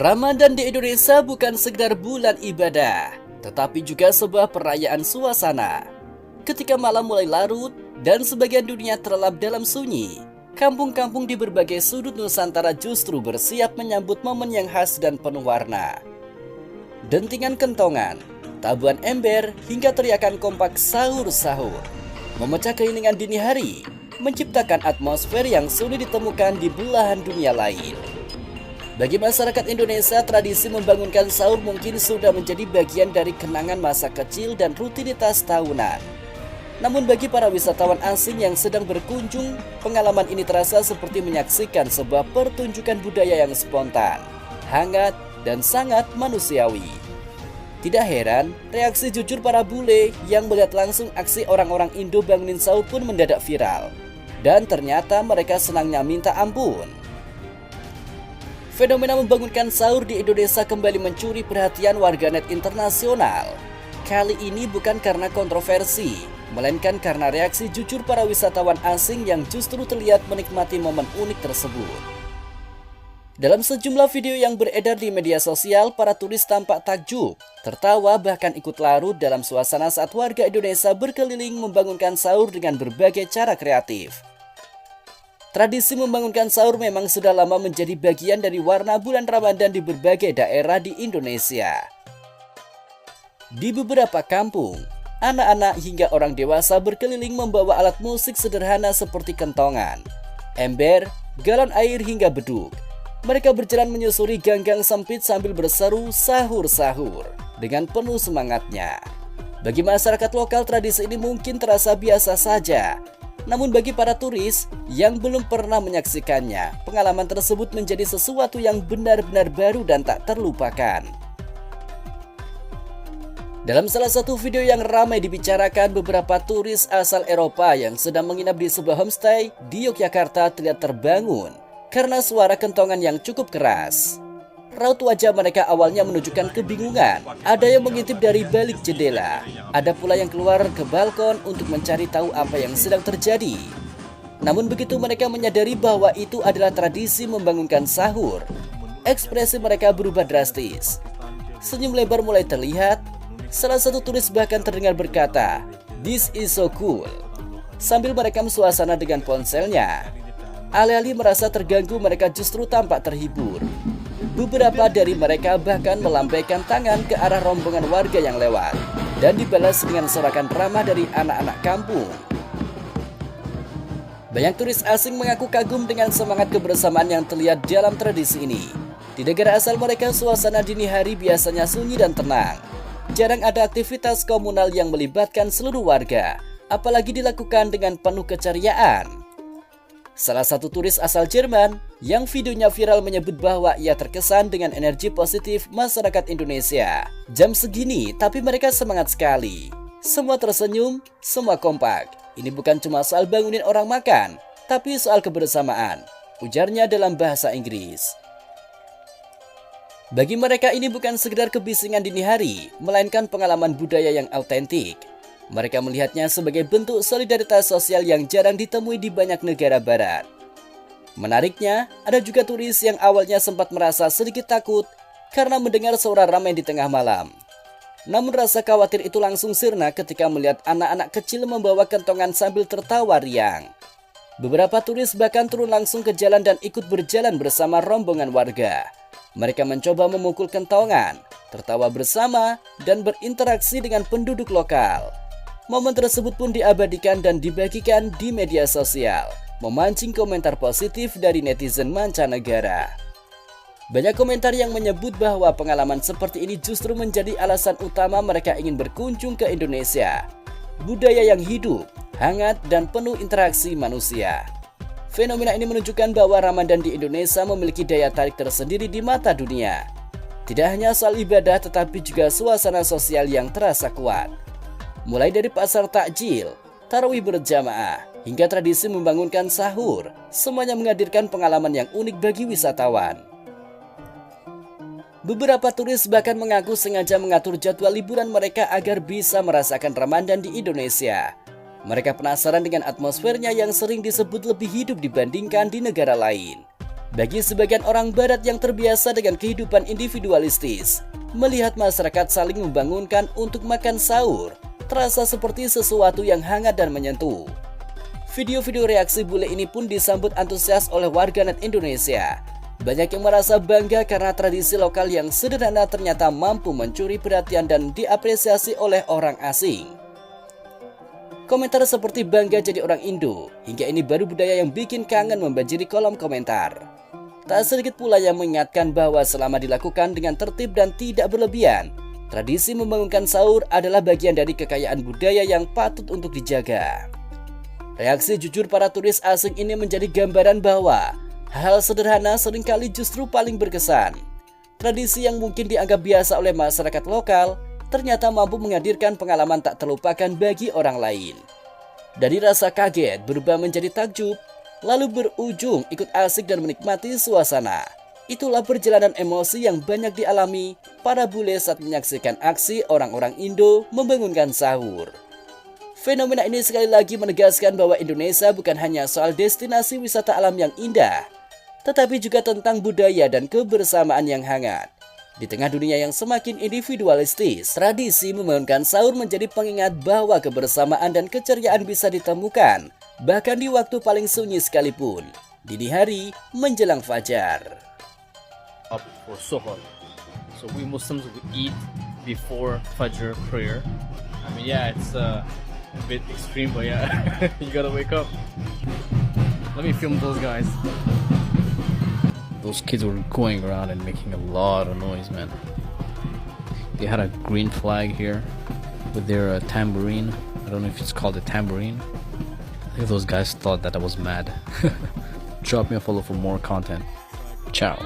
Ramadan di Indonesia bukan sekedar bulan ibadah, tetapi juga sebuah perayaan suasana. Ketika malam mulai larut dan sebagian dunia terlelap dalam sunyi, kampung-kampung di berbagai sudut Nusantara justru bersiap menyambut momen yang khas dan penuh warna. Dentingan kentongan, tabuhan ember, hingga teriakan kompak sahur-sahur memecah keheningan dini hari, menciptakan atmosfer yang sulit ditemukan di belahan dunia lain. Bagi masyarakat Indonesia, tradisi membangunkan sahur mungkin sudah menjadi bagian dari kenangan masa kecil dan rutinitas tahunan. Namun bagi para wisatawan asing yang sedang berkunjung, pengalaman ini terasa seperti menyaksikan sebuah pertunjukan budaya yang spontan, hangat, dan sangat manusiawi. Tidak heran, reaksi jujur para bule yang melihat langsung aksi orang-orang Indo bangunin sahur pun mendadak viral. Dan ternyata mereka senangnya minta ampun. Fenomena membangunkan sahur di Indonesia kembali mencuri perhatian warganet internasional. Kali ini bukan karena kontroversi, melainkan karena reaksi jujur para wisatawan asing yang justru terlihat menikmati momen unik tersebut. Dalam sejumlah video yang beredar di media sosial, para turis tampak takjub, tertawa, bahkan ikut larut dalam suasana saat warga Indonesia berkeliling membangunkan sahur dengan berbagai cara kreatif. Tradisi membangunkan sahur memang sudah lama menjadi bagian dari warna bulan Ramadan di berbagai daerah di Indonesia. Di beberapa kampung, anak-anak hingga orang dewasa berkeliling membawa alat musik sederhana seperti kentongan, ember, galon air hingga beduk. Mereka berjalan menyusuri gang-gang sempit sambil berseru sahur-sahur dengan penuh semangatnya. Bagi masyarakat lokal, tradisi ini mungkin terasa biasa saja. Namun bagi para turis yang belum pernah menyaksikannya, pengalaman tersebut menjadi sesuatu yang benar-benar baru dan tak terlupakan. Dalam salah satu video yang ramai dibicarakan, beberapa turis asal Eropa yang sedang menginap di sebuah homestay di Yogyakarta terlihat terbangun karena suara kentongan yang cukup keras. Raut wajah mereka awalnya menunjukkan kebingungan. Ada yang mengintip dari balik jendela, ada pula yang keluar ke balkon untuk mencari tahu apa yang sedang terjadi. Namun begitu mereka menyadari bahwa itu adalah tradisi membangunkan sahur, ekspresi mereka berubah drastis. Senyum lebar mulai terlihat. Salah satu turis bahkan terdengar berkata, "This is so cool," sambil merekam suasana dengan ponselnya. Alih-alih merasa terganggu, mereka justru tampak terhibur. Beberapa dari mereka bahkan melambaikan tangan ke arah rombongan warga yang lewat dan dibalas dengan sorakan ramah dari anak-anak kampung. Banyak turis asing mengaku kagum dengan semangat kebersamaan yang terlihat dalam tradisi ini. Di negara asal mereka, suasana dini hari biasanya sunyi dan tenang. Jarang ada aktivitas komunal yang melibatkan seluruh warga, apalagi dilakukan dengan penuh keceriaan. Salah satu turis asal Jerman yang videonya viral menyebut bahwa ia terkesan dengan energi positif masyarakat Indonesia. Jam segini, tapi mereka semangat sekali. Semua tersenyum, semua kompak. Ini bukan cuma soal bangunin orang makan, tapi soal kebersamaan, ujarnya dalam bahasa Inggris. Bagi mereka ini bukan sekedar kebisingan dini hari, melainkan pengalaman budaya yang autentik. Mereka melihatnya sebagai bentuk solidaritas sosial yang jarang ditemui di banyak negara barat. Menariknya, ada juga turis yang awalnya sempat merasa sedikit takut karena mendengar suara ramai di tengah malam. Namun rasa khawatir itu langsung sirna ketika melihat anak-anak kecil membawa kentongan sambil tertawa riang. Beberapa turis bahkan turun langsung ke jalan dan ikut berjalan bersama rombongan warga. Mereka mencoba memukul kentongan, tertawa bersama, dan berinteraksi dengan penduduk lokal. Momen tersebut pun diabadikan dan dibagikan di media sosial, memancing komentar positif dari netizen mancanegara. Banyak komentar yang menyebut bahwa pengalaman seperti ini justru menjadi alasan utama mereka ingin berkunjung ke Indonesia. Budaya yang hidup, hangat, dan penuh interaksi manusia. Fenomena ini menunjukkan bahwa Ramadan di Indonesia memiliki daya tarik tersendiri di mata dunia. Tidak hanya soal ibadah, tetapi juga suasana sosial yang terasa kuat. Mulai dari pasar takjil, tarawih berjamaah, hingga tradisi membangunkan sahur, semuanya menghadirkan pengalaman yang unik bagi wisatawan. Beberapa turis bahkan mengaku sengaja mengatur jadwal liburan mereka agar bisa merasakan Ramadan di Indonesia. Mereka penasaran dengan atmosfernya yang sering disebut lebih hidup dibandingkan di negara lain. Bagi sebagian orang barat yang terbiasa dengan kehidupan individualistis, melihat masyarakat saling membangunkan untuk makan sahur terasa seperti sesuatu yang hangat dan menyentuh. Video-video reaksi bule ini pun disambut antusias oleh warganet Indonesia. Banyak yang merasa bangga karena tradisi lokal yang sederhana ternyata mampu mencuri perhatian dan diapresiasi oleh orang asing. Komentar seperti bangga jadi orang Indo, hingga ini baru budaya yang bikin kangen membanjiri kolom komentar. Tak sedikit pula yang mengingatkan bahwa selama dilakukan dengan tertib dan tidak berlebihan, tradisi membangunkan sahur adalah bagian dari kekayaan budaya yang patut untuk dijaga. Reaksi jujur para turis asing ini menjadi gambaran bahwa hal sederhana seringkali justru paling berkesan. Tradisi yang mungkin dianggap biasa oleh masyarakat lokal ternyata mampu menghadirkan pengalaman tak terlupakan bagi orang lain. Dari rasa kaget berubah menjadi takjub, lalu berujung ikut asik dan menikmati suasana. Itulah perjalanan emosi yang banyak dialami para bule saat menyaksikan aksi orang-orang Indo membangunkan sahur. Fenomena ini sekali lagi menegaskan bahwa Indonesia bukan hanya soal destinasi wisata alam yang indah, tetapi juga tentang budaya dan kebersamaan yang hangat. Di tengah dunia yang semakin individualistis, tradisi membangunkan sahur menjadi pengingat bahwa kebersamaan dan keceriaan bisa ditemukan, bahkan di waktu paling sunyi sekalipun, dini hari menjelang fajar. Up for suhoor. So we Muslims we eat before Fajr prayer. I mean, yeah, it's a bit extreme, but yeah, you gotta wake up. Let me film those guys. Those kids were going around and making a lot of noise, man. They had a green flag here with their tambourine. I don't know if it's called a tambourine. I think those guys thought that I was mad. Drop me a follow for more content. Ciao.